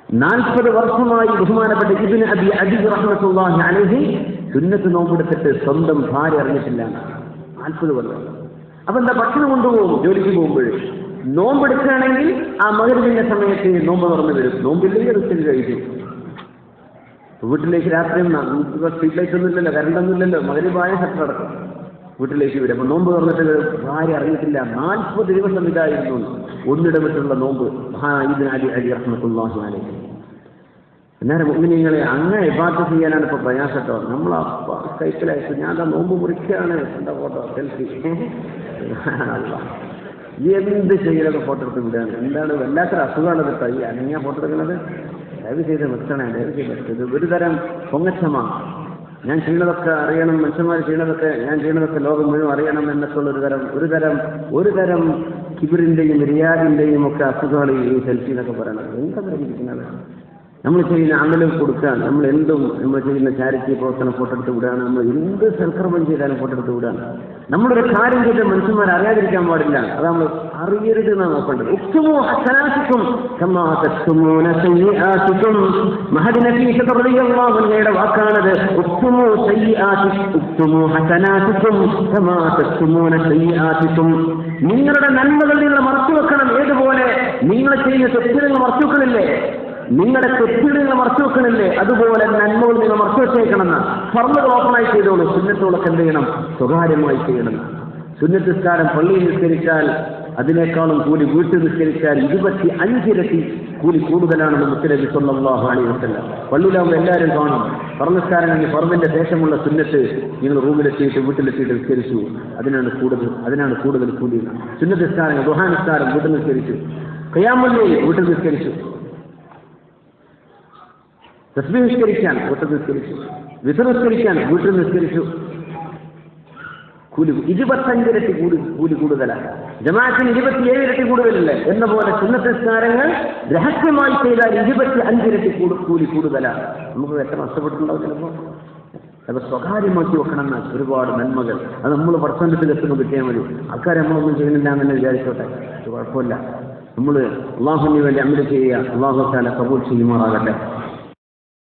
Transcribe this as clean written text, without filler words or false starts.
40 വർഷമായി ബഹുമാനപ്പെട്ട ഇബ്നു അബി അദി റഹ്മത്തുള്ളാഹി അലൈഹി സുന്നത്ത് നോമ്പെടുത്തിട്ട് സ്വന്തം ഭാര്യ അറിഞ്ഞിട്ടില്ല. 40 വർഷം. അപ്പൊ എന്താ, ഭക്ഷണം കൊണ്ടുപോകും ജോലിക്ക് പോകുമ്പോൾ. നോമ്പെടുക്കുകയാണെങ്കിൽ ആ മഗ്‌രിബിന്റെ സമയത്ത് നോമ്പ് തുറന്നു വരും. നോമ്പില്ലെങ്കിൽ റിസ്കിൽ കഴിക്കും. വീട്ടിലേക്ക് രാത്രിയും സ്ട്രീറ്റ് ലൈറ്റ് ഒന്നും ഇല്ലല്ലോ, കറണ്ടൊന്നും ഇല്ലല്ലോ, മഗ്‌രിബായ ഷട്ടർ അടക്കും വീട്ടിലേക്ക് വരും. അപ്പൊ നോമ്പ് തുറന്നിട്ട് ഭാര്യ അറിഞ്ഞിട്ടില്ല. 40 ദിവസം ഇതായിരുന്നു ഒന്നിടവിട്ടുള്ള നോമ്പ്. ഇബ്നു അബി റഹ്മത്തുള്ളാഹി അലൈഹി. എന്നാലും മുഅ്മിനീങ്ങളെ, അങ്ങനെ ഇബാദത്ത് ചെയ്യാനാണ് ഇപ്പൊ പ്രയാസട്ടോ. നമ്മൾ കൈക്കലായിട്ട് ഞാൻ നോമ്പ് മുറിക്കുകയാണ്, എന്താ ഫോട്ടോ സെൽഫി, എന്ത് ചെയ്യലൊക്കെ ഫോട്ടോ എടുത്ത് വിടുകയാണ്. എന്താണ് വല്ലാത്തൊരു അസുഖമാണ് കേട്ടോ ഈ അനങ്ങിയ ഫോട്ടോ എടുക്കുന്നത്. ദയവ് ചെയ്ത് നിർത്തണേ, ദയവ് ചെയ്ത് ഇത് ഒരു തരം പൊങ്ങച്ചമാണ്. ഞാൻ ചെയ്യുന്നതൊക്കെ അറിയണം, മനുഷ്യന്മാർ ചെയ്യുന്നതൊക്കെ, ഞാൻ ചെയ്യുന്നതൊക്കെ ലോകം മുഴുവൻ അറിയണം എന്നൊക്കെയുള്ള ഒരു തരം കിബിറിന്റെയും റിയാദിന്റെയും ഒക്കെ അസുഖങ്ങൾ ഈ സെൽഫി എന്നൊക്കെ പറയണം. എന്താ പറഞ്ഞിരിക്കുന്നത്? നമ്മൾ ചെയ്യുന്ന അമലും കൊടുക്കാൻ, നമ്മൾ ചെയ്യുന്ന ചാരിറ്റി പ്രവർത്തനം ഫോട്ടോ എടുത്ത് വിടുകയാണ്. നമ്മൾ എന്ത് സൽക്കർമ്മം ചെയ്താലും ഫോട്ടോ എടുത്ത് വിടുകയാണ്. നമ്മളൊരു കാര്യം ചെയ്ത് മനുഷ്യന്മാർ അറിയാതിരിക്കാൻ പാടില്ല. അത് നമ്മൾ അറിയരുത് എന്നാണ് നോക്കേണ്ടത്. ഉക്തുമൂ ഹസനാതിക്കും കമാ തക്തുമൂന സയ്യിആതിക്കും. മഹദി നബി റളിയല്ലാഹു അൻഹുയുടെ വാക്കാണത്. ഉക്തുമൂ ഹസനാതിക്കും കമാ തക്തുമൂന സയ്യിആതിക്കും. നിങ്ങളുടെ നന്മകൾ നിങ്ങൾ മറച്ചു വെക്കണം. ഏതുപോലെ നിങ്ങൾ ചെയ്യുന്ന തെറ്റുകൾ മറച്ചു വെക്കണില്ലേ, നിങ്ങളുടെ തെറ്റുകൾ മറച്ചു വെക്കണില്ലേ, അതുപോലെ നന്മകൾ നിങ്ങൾ മറച്ചു വെച്ചേക്കണമെന്ന്. ഫർളുകൾ ഓപ്പണായി ചെയ്തോളൂ. സുന്നത്തുകളൊക്കെ എന്ത് ചെയ്യണം? സ്വകാര്യമായി ചെയ്യണം. സുന്നത്ത് നിസ്കാരം പള്ളിയിൽ നിസ്കരിച്ചാൽ അതിനേക്കാളും കൂലി വീട്ടിൽ നിസ്കരിച്ചാൽ 25 ഇരട്ടി കൂലി കൂടുതലാണെന്ന് മുത്തനബി സ്വല്ലല്ലാഹു അലൈഹി വസല്ലം. പള്ളിയിലാവുമ്പോൾ എല്ലാവരും കാണും. ഫർനിസ്കാരം കഴിഞ്ഞ് ഫർദിന്റെ ശേഷമുള്ള സുന്നത്ത് നിങ്ങൾ റൂമിലെത്തിയിട്ട് വീട്ടിലെത്തിയിട്ട് നിസ്കരിച്ചു, അതിനാണ് കൂടുതൽ കൂലി. സുന്നത്ത് നിസ്കാരം, ദുഹാ നിസ്കാരം വീട്ടിൽ നിസ്കരിച്ചു, ഖിയാമുൽ ലൈൽ വീട്ടിൽ നിസ്കരിച്ചു, തസ്ബീഹ് നിസ്കരിക്കാൻ വീട്ടിൽ നിസ്കരിച്ചു, വിത്ർ നിസ്കരിക്കാൻ വീട്ടിൽ നിസ്കരിച്ചു, കൂലി 25 ഇരട്ടി കൂലി കൂടുതലാണ്. ജമാഅത്തിന് 27 ഇരട്ടി കൂടുതലല്ലേ എന്ന പോലെ സുന്നത്ത് നിസ്കാരങ്ങൾ രഹസ്യമായി ചെയ്താൽ 25 ഇരട്ടി കൂലി കൂടുതലാണ്. നമുക്ക് എത്ര നഷ്ടപ്പെട്ടിട്ടുണ്ടാവും ചിലപ്പോൾ. അപ്പൊ സ്വകാര്യമാക്കി വെക്കണം എന്നാൽ ഒരുപാട് നന്മകൾ. അത് നമ്മൾ % എത്തുമ്പോൾ കിട്ടിയാൽ മതി. ആൾക്കാരെ നമ്മളൊന്നും ചെയ്യുന്നില്ല എന്ന് വിചാരിച്ചോട്ടെ, കുഴപ്പമില്ല. നമ്മൾ അള്ളാഹുവിന് വേണ്ടി അമൽ ചെയ്യുക. അള്ളാഹു തആല ഖബൂൽ ചെയ്യുമാറാകട്ടെ.